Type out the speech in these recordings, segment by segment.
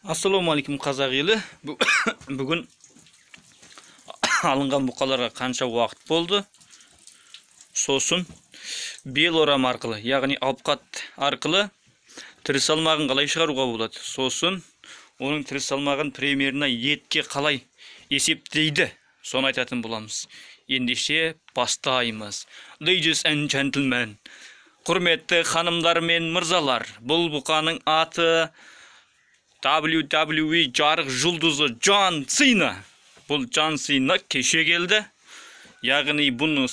Ассалаумағалейкум қазақ елі. Бүгін алынған бұқаларға қанша уақыт болды? Сосын бел орам арқылы, яғни алыпқат арқылы тірі салмағын қалай шығаруға болады? Сосын оның тірі салмағын примерно етке қалай есептейді? Соны айтатын боламыз. Ендеше бастаймыз. Ladies and gentlemen, құрметті ханымдар мен мырзалар, бұл бұқаның аты WWE жарық жұлдызы Джон Сина. Бұл Джон Сина кеше келді. Яғни бұны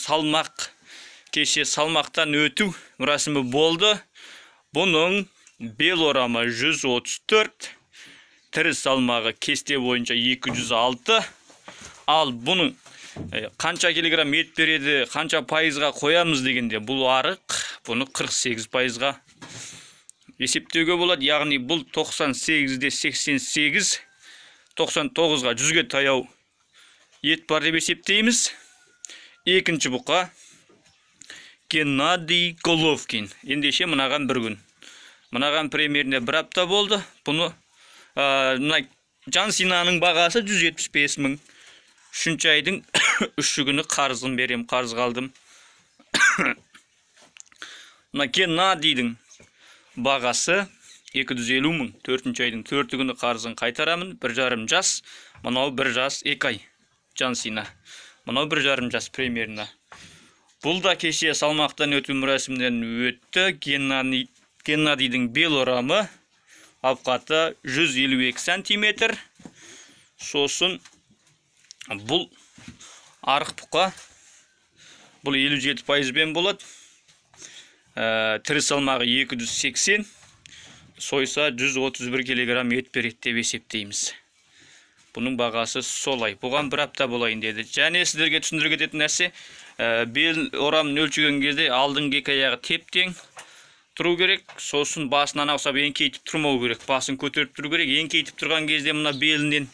кеше салмақтан өту рәсімі болды. Бұның бел орамы 134, тірі салмағы кесте бойынша 206. Ал бұның қанша килограмм ет береді, қанша пайызға қоямыз дегенде, бұл арық бұны 48 пайызға есептеуге болады. Яғни бұл 98-де 88, 99-ға 100-ге таяу ет бар деп есептейміз. Екінші бұқа Геннадий Головкин. Ендеше мынаған бір күн. Мынаған примеріне бір апта болды. Бұны Джон Синаның бағасы 175 мың. Үшінші айдың 3 күні қарызын берем, қарыз қалдым. Геннадийдің бағасы 250 мың. 4-ші айдың 4 күні қарызын қайтарамын. 1,5 жас. Мынау 1 жас 2 ай. Джон Сина. Мынау 1,5 жас примерно. Бұл да кеше салмақтан өту рәсімінен өтті. Геннадийдің бел орамы алыпқаты 152 сантиметр. Сосын бұл арық бұқа. Бұл 57 пайызбен болады. Тірі салмағы 280, сойса 131 килограмм ет береді деп есептейміз. Бұның бағасы солай. Бұған бір апта болайын деді. Және сіздерге түсіндіре кететін нәрсе, бел орамын өлшеген кезде алдыңғы екі аяғы тептен тұру керек. Сосын басынан ауысап еңкейтіп тұрмау керек. Басын көтеріп тұру керек. Еңкейтіп тұрған кезде мына белінен,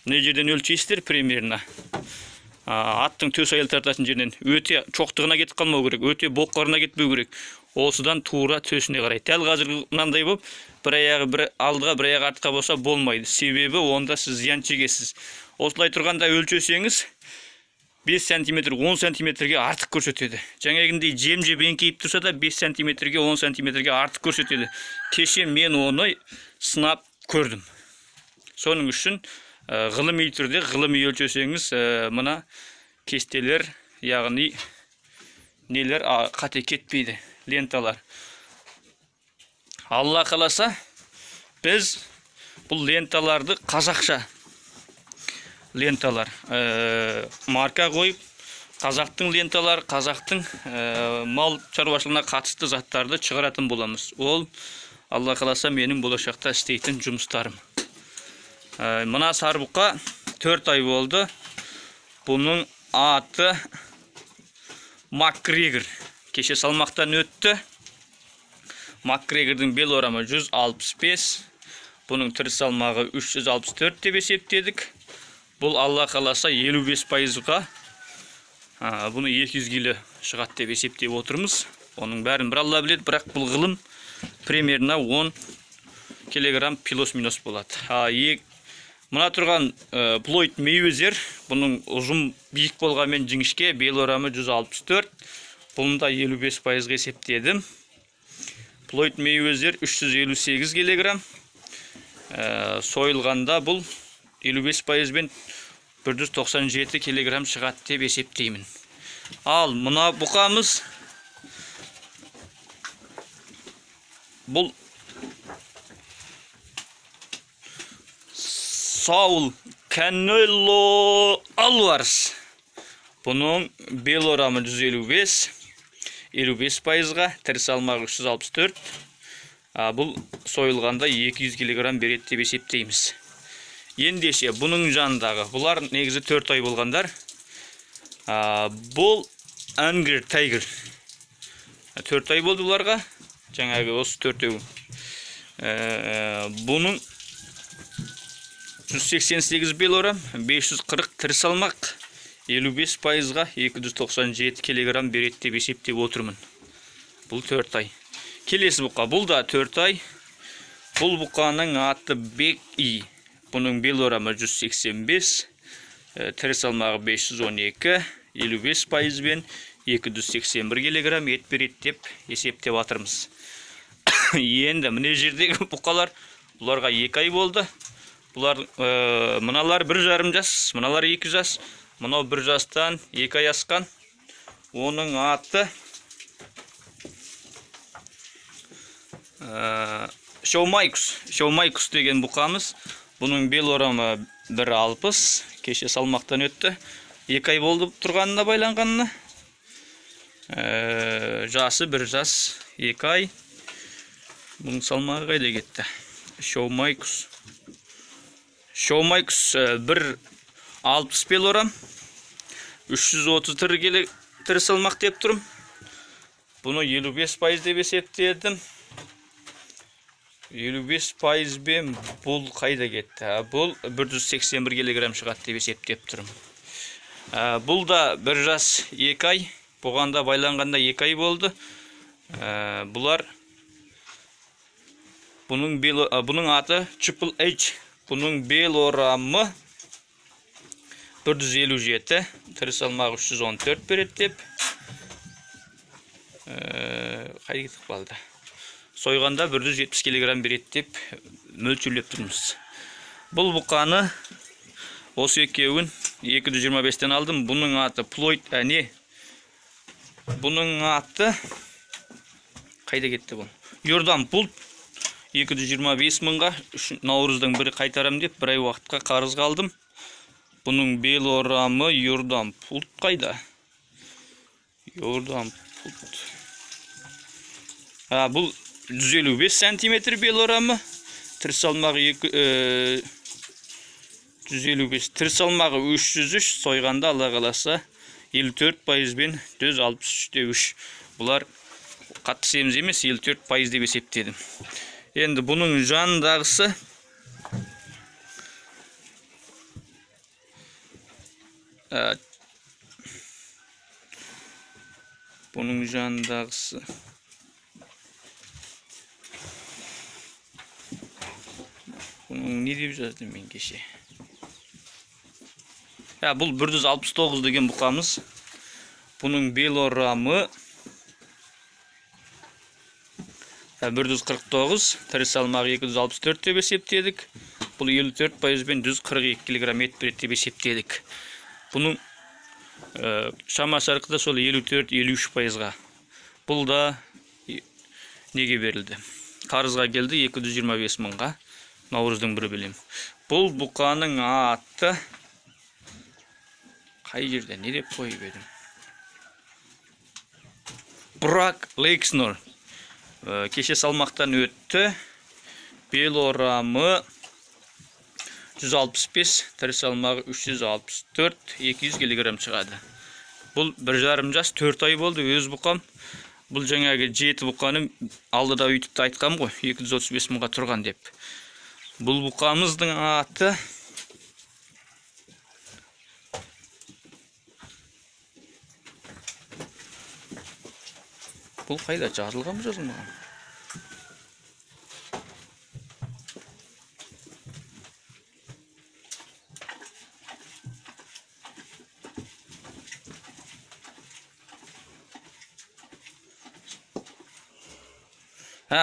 мына жерден өлшейсіздер примерно. Аттың төс айыл тартатын жерден өте чоқтығына кетіп қалмау керек. Өте боққарына кетпеу керек. Осыдан тура төсіне қарай. Дәл қазір мынандай болып, бір аяғы бір алдыға, бір аяғы артқа болса болмайды. Себебі онда сіз зиян шегесіз. Осылай тұрғанда өлшесеңіз 5 сантиметр 10 сантиметрге артық көрсетеді. Жаңағындай жем-жеп еңкейіп тұрса да 5 сантиметрге 10 сантиметрге артық көрсетеді. Кеше мен оны сынап көрдім. Соның үшін ғылыми түрде ғылыми өлшесеңіз, мына кестелер, яғни нелер қате кетпейді. Ленталар. Алла қаласа, біз бұл ленталарды қазақша ленталар марка қойып, қазақтың ленталар, қазақтың мал шаруашылығына қатысты заттарды шығаратын боламыз. Ол Алла қаласа менің болашақта істейтін жұмыстарым. Мына сарбұқа 4 ай болды. Бұның аты Макгрегор. Кеше салмақтан өтті. Макгрегордың бел орамы 165. Бұның тірі салмағы 364 деп есептедік. Бұл Алла қаласа 55 пайызға. Бұны 200 кило шығады деп есептеп отырмыз. Оның бәрін бір Алла біледі, бірақ бұл ғылым примерно 10 килограмм плюс-минус болады. Мына тұрған Плойд Мейвезер, бұның ұзын биік болғанмен жіңішке, бел орамы 164. Бұнда 55 пайызға есептедім. Плойд Мейвезер 358 килограмм. Сойылғанда бұл 55 пайызбен 197 килограмм шығады деп есептеймін. Ал мына бұқамыз, бұл Саул Канело Альварес. Бұның бел орамы 155, 55 пайызға, тірі салмағы 364. Бұл сойылғанда 200 килограмм береді деп есептейміз. Ендеше бұның жанындағы, бұлар негізі 4 ай болғандар. Бұл Angry Tiger. 4 ай болды бұларға. Жаңағы осы 4-еу. Бұның 188 бел орам, 540 тірі салмақ, 55 пайызға 297 килограмм береді деп есептеп отырмын. Бұл 4 ай. Келесі бұқа, бұл да 4 ай. Бұл бұқаның аты Бек И. Бұның бел орамы 185, тірі салмағы 512, 55% бен 281 кг ет береді деп есептеп атырмыз. Енді міне жердегі бұқалар, бұларға 2 ай болды. Бұлар мыналар 1,5 жас, мыналар 2 жас. Мынау 1 жастан 2 ай асқан. Оның аты Шоумайкус деген бұқамыз. Бұның бел орамы 1,60, кеше салмақтан өтті. 2 ай болды тұрғанына байланғанына. Жасы 1 жас, 2 ай. Бұның салмағы қайда кетті? Шоумайкус 1,60 бел орам. 330 келі тірі салмақ деп тұрым. Бұны 55% деп есептедім. 55% бен бұл қайда кетті? Бұл 181 кг шығады деп есептеп тұрым. Бұл да 1 жас 2 ай. Бұғанда байланғанда 2 ай болды. Бұның аты Triple H. Бұның бел орамы 157, тірі салмағы 314 береді деп. Қайда кетіп қалды? Сойғанда 170 кг береді деп мөлшерлеп тұрмыз. Бұл бұқаны осы екеуін 225-тен алдым. Бұның аты Плойд әне. Бұның аты қайда кетті бұл? Йордан Пулт 225 мыңға наурыздың бірі қайтарам деп 1 ай уақытқа қарыз қалдым. Бұның бел орамы Йордан Пулт қайда? Йордан Пулт. Бұл 155 сантиметр бел орамы. Тірі салмағы 155, тірі салмағы 303, сойғанда Алла қаласа 54% бен 163,3. Бұлар қатты семіз емес, 54% деп есептедім. Енді бұның жанындағысы не деп жаздым мен кеше? Бұл 169 деген бұқамыз. Бұның бел орамы 149, тірі салмағы 264 деп есептедік. Бұл 54% бен 142 кг ет береді деп есептедік. Бұның шамасы арқыда сол 54-53%-ға. Бұл да неге берілді? Қарызға келді 225 мыңға. Наурыздың бірі білем. Бұл бұқаның аты қай жерде? Не деп қойып едім? Брак Лейкснор. Кеше салмақтан өтті. Бел орамы 165, тірі салмағы 364, 200 кг шығады. Бұл 1,5 жас 4 ай болды өз бұқам. Бұл жаңағы 7 бұқаным алдыда үйтіпті айтқам ғой, 235 мыңға тұрған деп. Бұл бұқамыздың аты бұл қайда? Жазылған мı жазылмаған?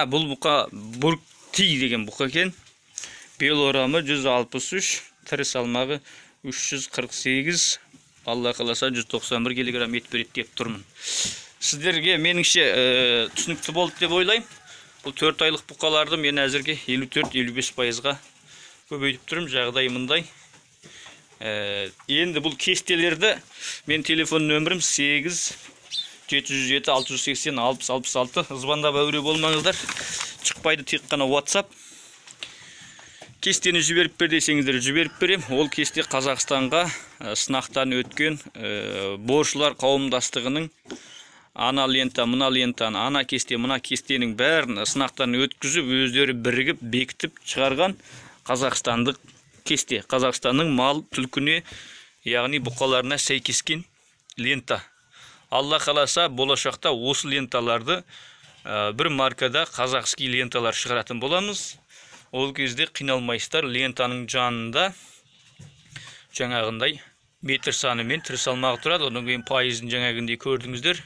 Бұл бұқа Бургти деген бұқа екен. Бел орамы 163, тірі салмағы 348, Алла қаласа 191 кг ет береді деп тұрмын. Сіздерге меніңше түсінікті болды деп ойлайым. Бұл 4 айлық бұқаларды мен әзірге 54-55%-ға көбейтіп тұрмын, жағдай мұндай. Енді бұл кестелерді мен телефон нөмірім 8 707 680 60 66. Звондап әуре болмаңыздар. Шықпайды тек қана WhatsApp. Кестені жіберіп бер десеңіздер жіберіп берем. Ол кесте Қазақстанға сынақтан өткен борышылар қауымдастығының ана лента, мына лентаны, ана кесте, мына кестенің бәрін сынақтан өткізіп, өздері бірігіп, бекітіп шығарған қазақстандық кесте. Қазақстанның мал түлкіне, яғни бұқаларына сәйкескен лента. Алла қаласа болашақта осы ленталарды бір маркада қазақский ленталар шығаратын боламыз. Ол кезде қиналмайсыздар. Лентаның жанында жаңағындай метр саны мен тірі салмағы тұрады. Одан кейін пайызын жаңағындай көрдіңіздер.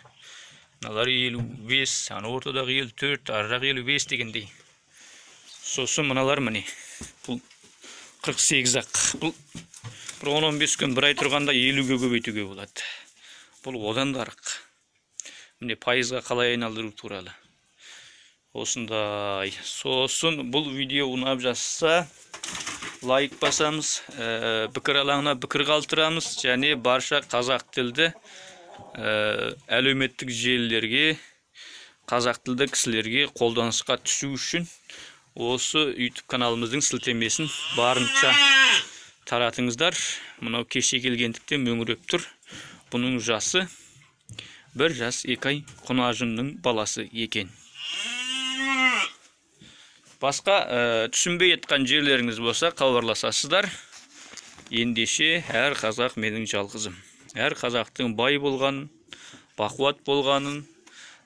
Мыналар 55, ана ортадағы 54, арырақ 55 дегендей. Сосын мыналар міне. Бұл 48-ақ. Бұл 10-15 күн бір ай тұрғанда 50-ге көбейтуге болады. Бұл одан да артық. Міне пайызға қалай айналдыру туралы. Осындай. Сосын бұл видео ұнап жатса лайк басамыз, пікір алаңына пікір қалдырамыз, және барша қазақ тілді әлеуметтік желілерге, қазақ тілді кісілерге қолданысқа түсу үшін осы YouTube каналымыздың сілтемесін барынша таратыңыздар. Мынау кеше келгендіктен мөңіреп тұр. Бұның жасы 1 жас 2 ай құнажынның баласы екен. Басқа түсінбей етқан жерлеріңіз болса хабарласасыздар. Ендеше әр қазақ менің жалғызым. Әр қазақтың бай болғанын, бақуат болғанын,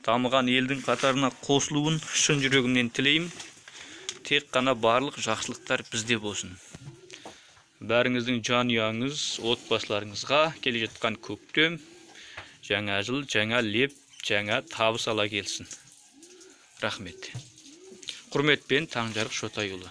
дамыған елдің қатарына қосылуын шын жүрегімнен тілеймін. Тек қана барлық жақсылықтар бізде болсын. Бәріңіздің жанұяңыз, отбасыларыңызға келе жатқан көктем, жаңа жыл, жаңа леп, жаңа табыс ала келсін. Рахмет. Құрметпен Таңжарық Шотайұлы.